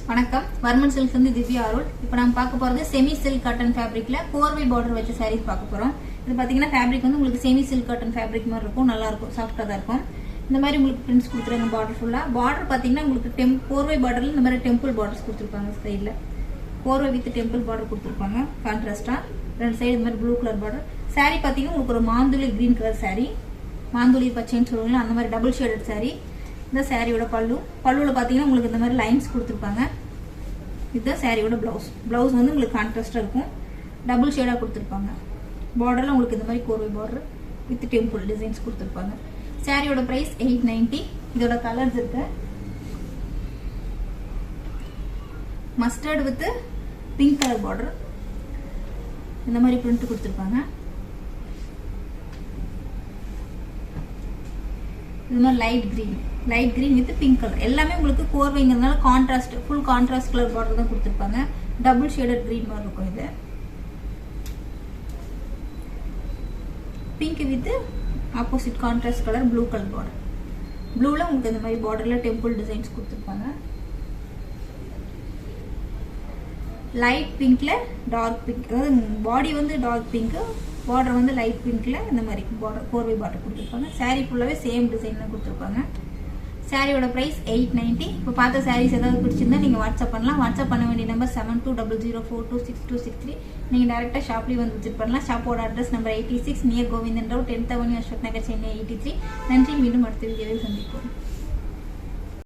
வணக்கம், வர்மன் சில்க்ஸ் வந்து திவ்யா அருள். இப்போ நம்ம பார்க்க போறது செமி சில்க் காட்டன் ஃபேப்ரிக்ல கோர்வை பார்டர் வச்ச சாரீஸ் பார்க்க போறோம். இது பாத்தீங்கன்னா ஃபேப்ரிக் வந்து உங்களுக்கு செமி சில்க் காட்டன் ஃபேப்ரிக் மாதிரி இருக்கும், நல்லா இருக்கும், சாஃப்டா தான் இருக்கும். இந்த மாதிரி உங்களுக்கு பிரிண்ட்ஸ் கொடுத்துருங்க. பார்டர் ஃபுல்லா பார்டர் பாத்தீங்கன்னா உங்களுக்கு கோர்வை பார்டர்ல இந்த மாதிரி டெம்பிள் பார்டர்ஸ் கொடுத்துருப்பாங்க. சைட்ல கோர்வை வித் டெம்பிள் பார்டர் கொடுத்துருப்பாங்க. கான்ட்ராஸ்டா ரெண்டு சைடு இந்த மாதிரி ப்ளூ கலர் பார்டர். சாரீ பாத்தீங்கன்னா உங்களுக்கு ஒரு மாந்துளி கிரீன் கலர் சாரீ, மாந்துளி பச்சைன்னு சொல்லுவாங்க, அந்த மாதிரி டபுள் ஷேடட் சாரீ. இந்த சாரியோட பல்லுல பாத்தீங்கன்னா உங்களுக்கு இந்த மாதிரி லைன்ஸ் கொடுத்துருப்பாங்க. இதுதான் சாரியோட பிளவுஸ் வந்து உங்களுக்கு கான்ட்ராஸ்டா இருக்கும், டபுள் ஷேடா கொடுத்துருப்பாங்க. பார்டர்ல உங்களுக்கு இந்த மாதிரி கோர்வை பார்டர் வித் டெம்பிள் டிசைன்ஸ் கொடுத்துருப்பாங்க. சாரியோட பிரைஸ் 890. இதோட கலர்ஸ் இருக்கு, mustard with pink colour border, இந்த மாதிரி பிரிண்ட் கொடுத்துருப்பாங்க. இது மாதிரி light green with pink colour, எல்லாமே உங்களுக்கு கோர்வைங்கிறதுனால contrast, full contrast colour border தான் கொடுத்துருப்பாங்க. டபுள் ஷேடட் கிரீன் மாதிரி இருக்கும். இது pink with opposite contrast colour blue colour border. ப்ளூல உங்களுக்கு இந்த மாதிரி பார்டர்ல டெம்பிள் டிசைன்ஸ் கொடுத்துருப்பாங்க. லைட் பிங்க்ல டார்க் பிங்க், அதாவது பாடி வந்து டார்க் பிங்க், பார்டர் வந்து லைட் பிங்க்ல இந்த மாதிரி பார்டர் கோர்வை பார்டர் கொடுத்துருப்பாங்க. சாரீ ஃபுல்லாவே சேம் டிசைன்ல கொடுத்துருப்பாங்க. சாரியோட பிரைஸ் 890. இப்போ பார்த்த சாரீஸ் ஏதாவது பிடிச்சிருந்தா நீங்க வாட்ஸ்அப் பண்ணலாம். வாட்ஸ்அப் பண்ண வேண்டிய நம்பர் 7200426263. நீங்க டைரக்டா ஷாப்லயே வந்து விசிட் பண்ணலாம். ஷாப்போட address number 86 near Govindan road, 10th Avenue, Ashok Nagar, Chennai 83. நன்றி. மீண்டும் அடுத்த வீடியோவில் சந்திப்போம்.